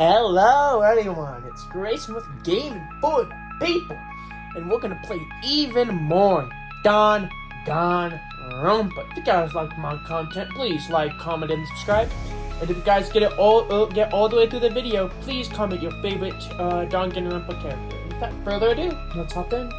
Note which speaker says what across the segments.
Speaker 1: Hello everyone, it's Grayson with Gaming for the People, and we're gonna play even more Danganronpa. If you guys like my content, please like, comment, and subscribe. And if you guys get all the way through the video, please comment your favorite Danganronpa character. Without further ado, let's hop in.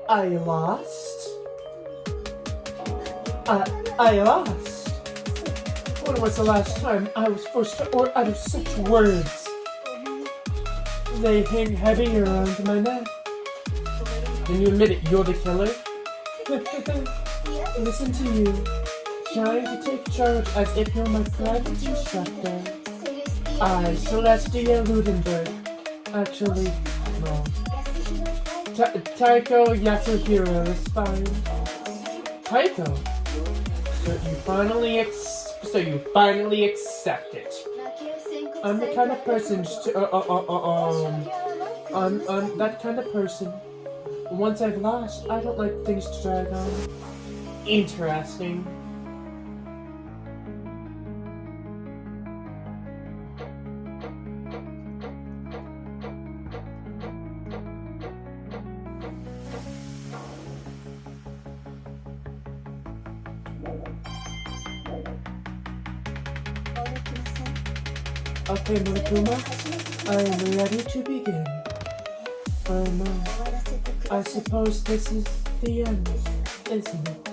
Speaker 1: I lost. I lost. When was the last time I was forced to utter such words? They hang heavy around my neck. Can you admit it, you're the killer? Listen to you, trying to take charge as if you're my private instructor. I, Celestia Ludenberg. Actually, wrong. Taiko Yasuhiro is fine. Taiko? So you finally accept it. I'm the kind of person I'm that kind of person. Once I've lost, I don't like things to drag on. Interesting. Okay, Monokuma, I am ready to begin. I suppose this is the end, isn't it?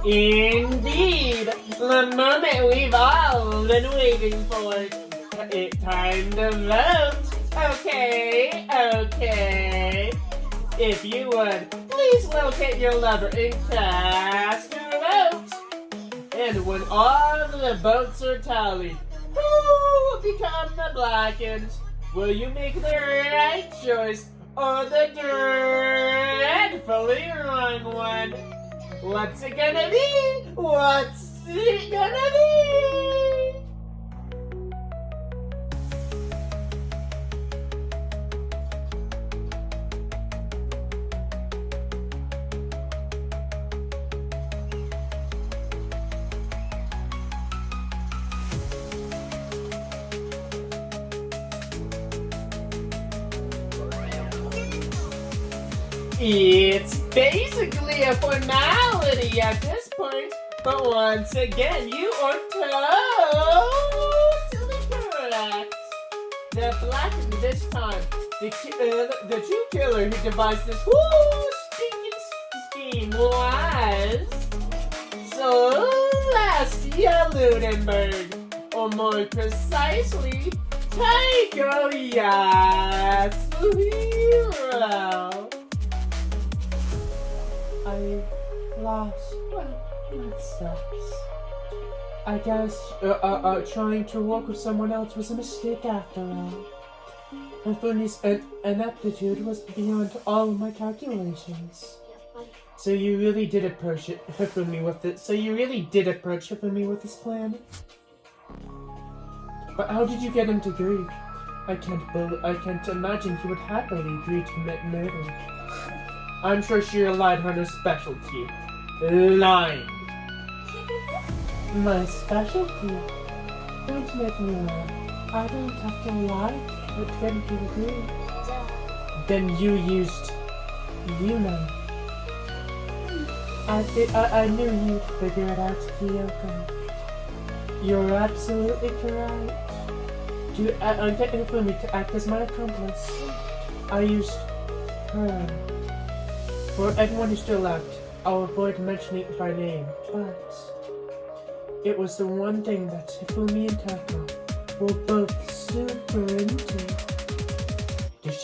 Speaker 1: Indeed! The moment we've all been waiting for. It's time to vote! Okay. If you would, please locate your lover and cast your vote! And when all the votes are tallied, who will become the blackened? Will you make the right choice or the dreadfully wrong one? What's it gonna be? What's it gonna be? It's basically a formality at this point, but once again, you are totally correct. The blackened this time, the true killer who devised this whole stinking scheme was Celestia Ludenberg, or more precisely, Taiko Yasuhiro. I lost. Well, that sucks. I guess trying to work with someone else was a mistake after all. Hifumi's ineptitude was beyond all of my calculations. So you really did approach Hifumi with it. So you really did approach Hifumi with this plan. But how did you get him to agree? I can't imagine he would happily agree to commit murder. I'm sure she relied on her specialty. Lying. My specialty? Don't make me laugh. I don't have to lie to get him to agree. Then you used Yuna. I knew you'd figure it out, Kyoko. You're absolutely correct. I get Hifumi to act as my accomplice. I used her. For everyone who's still left, I'll avoid mentioning it by name, but it was the one thing that Hifumi and Taiko were both super into. Is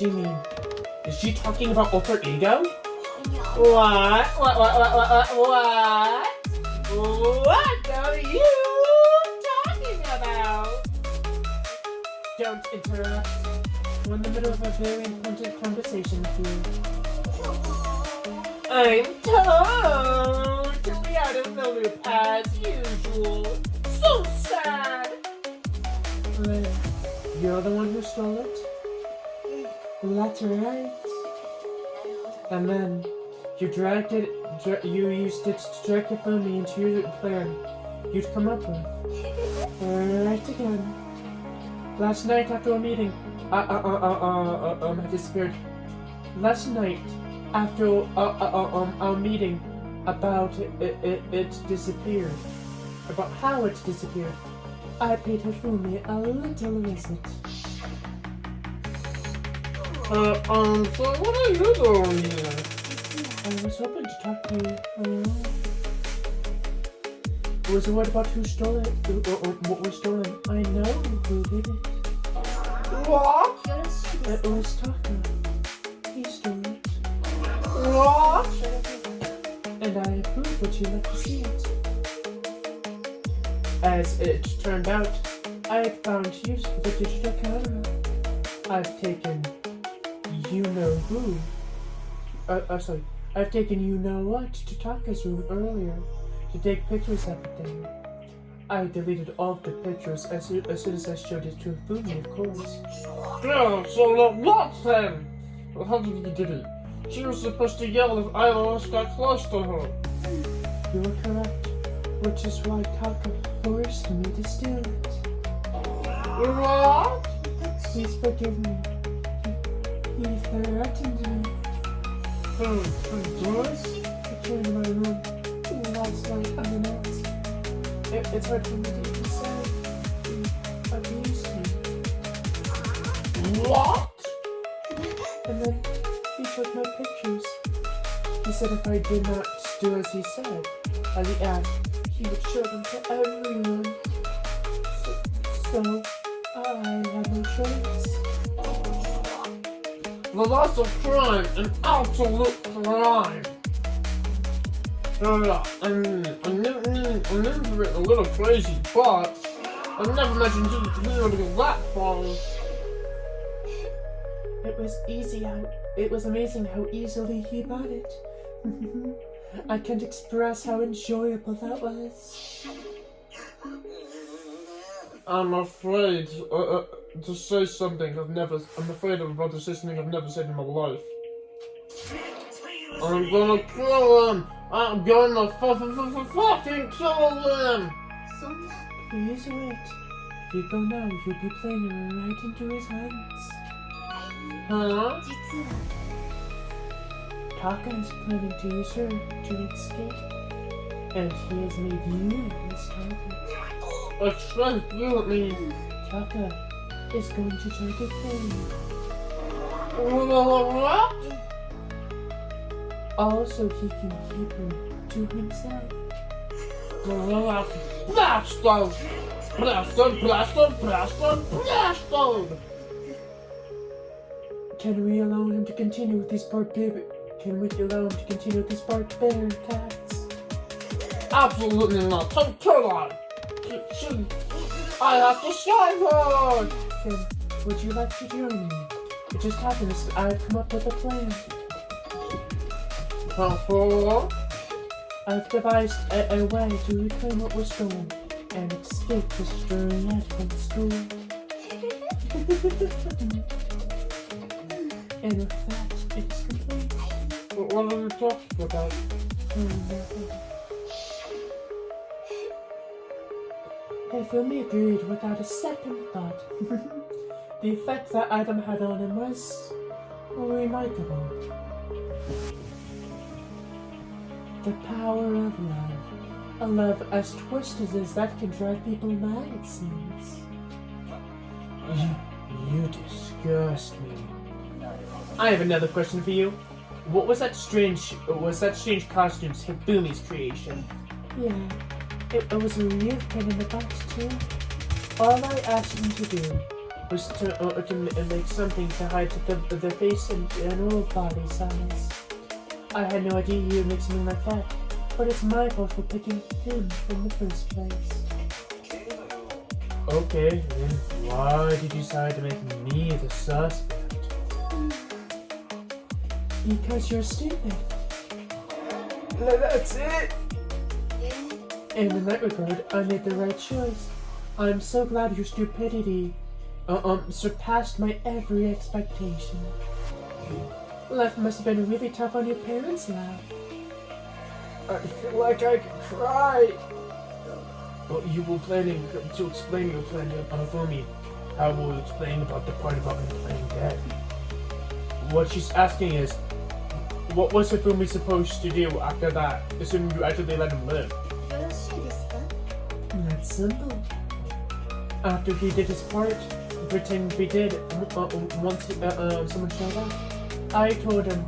Speaker 1: she talking about alter ego? What? What are you talking about? Don't interrupt. We're in the middle of a very important conversation with you. I'm totally out of the loop as usual. So sad. Well, you're the one who stole it? That's right. And then you you used it to drag Hifumi into your plan you'd come up with. Right again. Last night after a meeting, I disappeared. Last night after our meeting about it disappeared, about how it disappeared, I paid Hifumi a little visit. So what are you doing here? I was hoping to talk to you. Was worried about who stole it, what was stolen. I know who did it. What? It was Taka. He stole it. What? And I approve, would you like to see it? As it turned out, I had found use for the digital camera. I've taken you-know-who. I've taken you-know-what to Taka's room earlier to take pictures of it there. I deleted all of the pictures as soon as I showed it to Hifumi, of course. Yeah, so what then? How did you do it? She was supposed to yell if I almost got close to her. You were correct, which is why Taka forced me to steal it. What? Please forgive me. He threatened me. Doris? I came to my room last night unannounced. It's hard for me to even say. He abused me. What? And then he took my pictures. He said if I did not do as he said, as he asked, he would show them to everyone. So I had no choice. Well, that's a crime, an absolute crime. I'm never a little crazy, but I never imagined you to go that far. It was amazing how easily he bought it. I can't express how enjoyable that was. I'm afraid to say something I'm afraid I'm about to say something I've never said in my life. I'm gonna kill him! I'm gonna fucking kill him! Please wait. If you go now, you'll be playing right into his hands. Huh? Taka is planning to use her to escape. And he has made you his target. Excuse me. Taka is going to target him. What? Also, he can keep her to himself. Blast him! Blast him! Blast him! Blast him! Blast him! Can we allow him to continue with these barbaric attacks? Absolutely not. Turn on! I have to save her! Then, would you like to join me? It just happens that I've come up with a plan. I've devised a way to reclaim what was stolen and escape this dreadful school. And with that, it's complete. But what are we talking about? Hifumi agreed without a second thought. The effect that item had on him was remarkable. The power of love. A love as twisted as that can drive people mad, it seems. You disgust me. I have another question for you. What was that strange costumes Hifumi's creation? Yeah, it was a real pain in the butt too. All I asked him to do was to make something to hide the face and general body size. I had no idea he would make something like that, but it's my fault for picking him in the first place. Okay, then why did you decide to make me the suspect? Because you're stupid. That's it! And in that regard, I made the right choice. I'm so glad your stupidity surpassed my every expectation. Life must have been really tough on your parents now. I feel like I could cry. But you were planning to explain your plan for me. I will explain about the part about me playing dead. What she's asking is, what was Hifumi supposed to do after that, assuming you actually let him live? That's simple. After he did his part, pretend we did, once someone showed up, I told him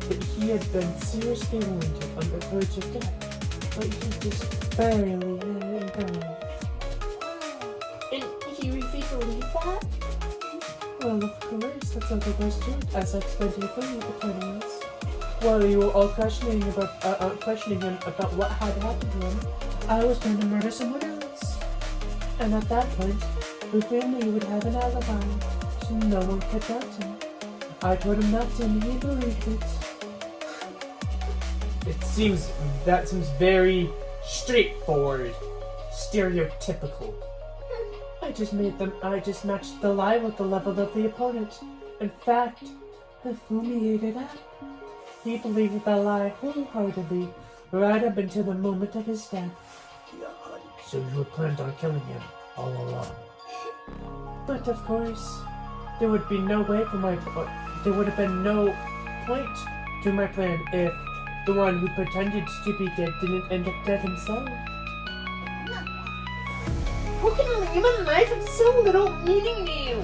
Speaker 1: that he had been seriously wounded on the verge of death, but he just barely had it done. And he refused to believe that? Well, of course, that's how the best do it, as I explained to you for the 10 minutes. While you were all questioning him about what had happened to him, I was going to murder someone else. And at that point, we family would have an alibi, so no one could doubt him. I told him not to, and he believed it. That seems very straightforward, stereotypical. I just matched the lie with the level of the opponent. In fact, Hifumi ate it up. He believed the lie wholeheartedly, right up until the moment of his death. So you had planned on killing him all along. But of course, there would have been no point to my plan if the one who pretended to be dead didn't end up dead himself. How can a human life have so little meaning to you?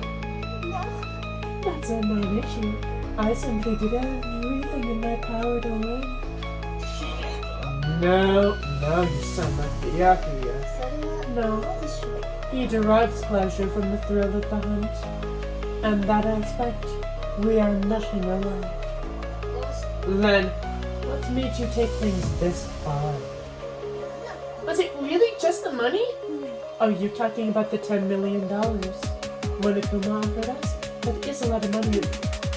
Speaker 1: That's a non-issue. I simply did everything in my power to win. No, you sound like the Yakuya. No, he derives pleasure from the thrill of the hunt. And that aspect, we are nothing alike. Then, what made you take things this far? Was it really just the money? Oh, you're talking about the $10 million Monokuma offered us? That is a lot of money,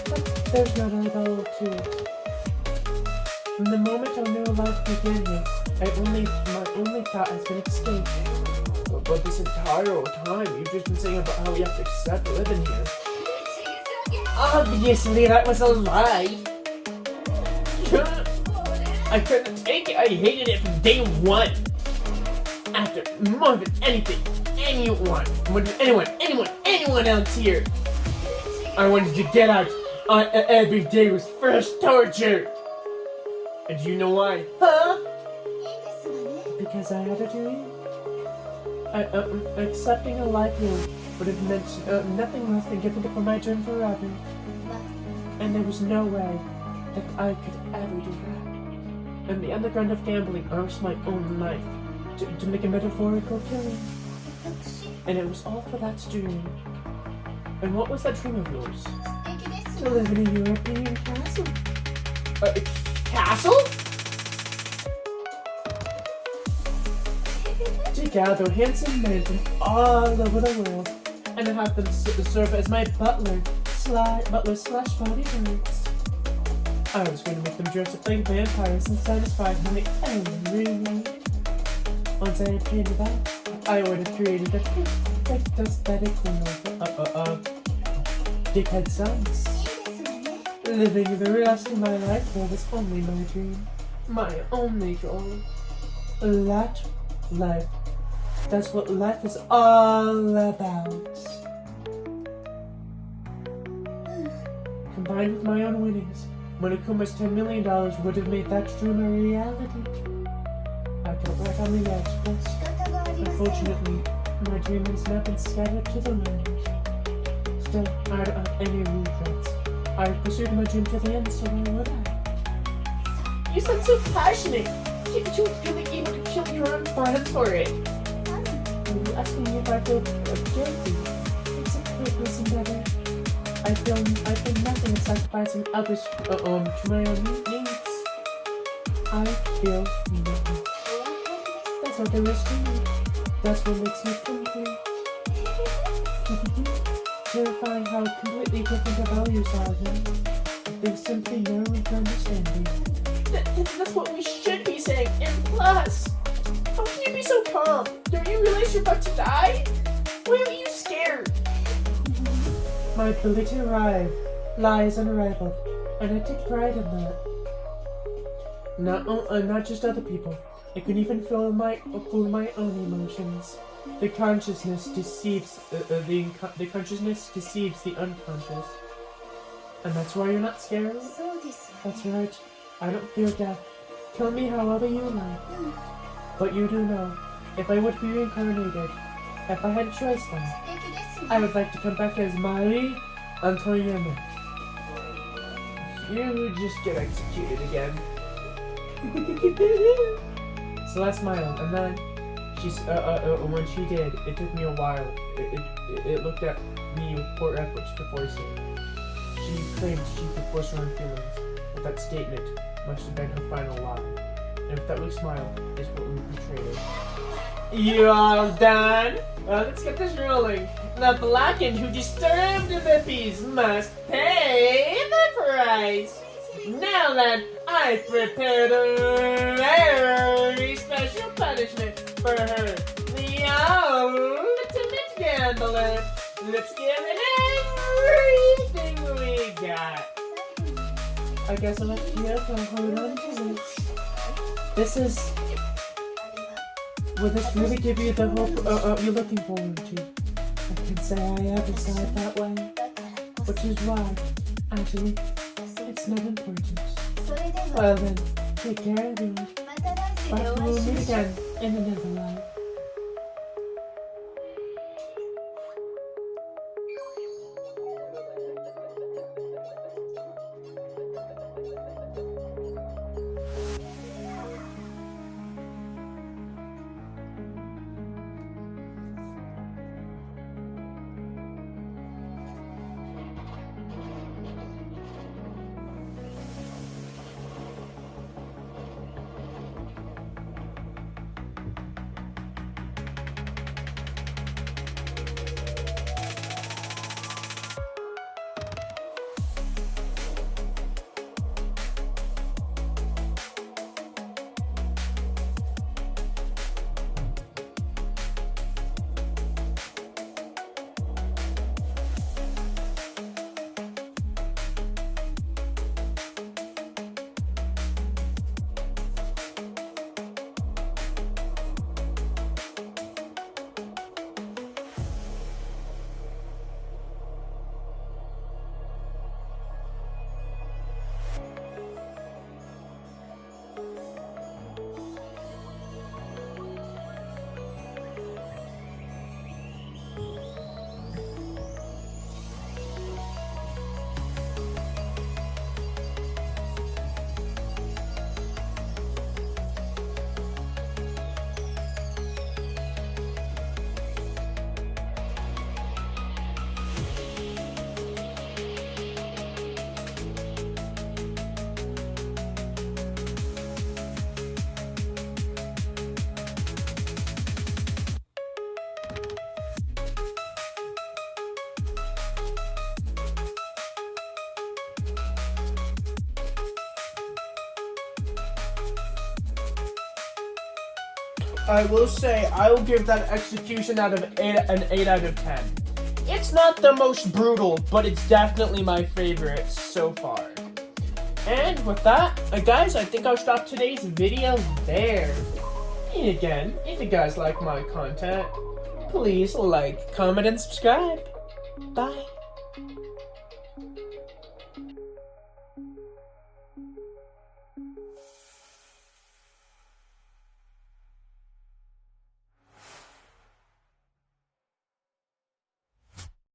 Speaker 1: but there's not at all to it. From the moment our new life began here, my only thought has been escape. But this entire time, you've just been saying about how we have to accept living here. Obviously, that was a lie. I couldn't take it. I hated it from day one. After more than anything, more than anyone else here. I wanted to get out. Every day was fresh torture. And do you know why? Huh? Because I had a dream. Accepting a life here would have meant nothing less than giving up on my dream forever. And there was no way that I could ever do that. In the underground of gambling, I risked my own life to make a metaphorical killing. And it was all for that dream. And what was that dream of yours? To live in a European castle. Castle? To gather handsome men from all over the world and have them serve as my butler slash bodyguards. I was going to make them dress up like vampires and satisfy my every need. Once I had paid it out, I would have created a perfect aesthetic of dickhead sons. Living the rest of my life there was only my dream. My only goal. That life. That's what life is all about. Combined with my own winnings, Monokuma's $10 million would have made that dream a reality. I got right on the edge, but unfortunately, my dream has now been scattered to the wind. Still, I don't have any regrets. I pursued my dream to the end, so why would I? You sound so passionate. Can't you feel like able to kill your own friends for it? Are you asking me if I feel guilty? It's a purpose endeavor. I feel nothing is sacrificing others to my own needs. I feel nothing. That's what there is to me. That's what makes me complete. Terrifying how completely different our values are then. There's simply no understanding. That's what we should be calm. Don't you realize you're about to die? Why are you scared? My ability to arrive lies unrivaled, and I take pride in that. Not just other people. I can even fool my own emotions. The consciousness deceives the consciousness deceives the unconscious, and that's why you're not scared. That's right. I don't fear death. Kill me however you like. But you do know, if I would be reincarnated, if I had a choice then, I would like to come back as Marie Antoinette. You would just get executed again. Celeste smiled, and then when she did, it took me a while. It looked at me with poor efforts to force it. She claimed she could force her own feelings, but that statement must have been her final lie. And if that weak smile is what we betrayed. You all done? Well, let's get this rolling. The blackened who disturbed the peace must pay the price. Now then, I prepared a very special punishment for her, the ultimate gambler. Let's give it everything we got. I guess I'll let Kyoko hold on to this. Will this really give you the hope you're looking forward to? I can say I ever saw it that way, which is why, actually, it's not important. Well then, take care everyone. But we'll meet again in another life. I will say, I will give that execution an 8 out of 10. It's not the most brutal, but it's definitely my favorite so far. And with that, guys, I think I'll stop today's video there. And again, if you guys like my content, please like, comment, and subscribe. Bye.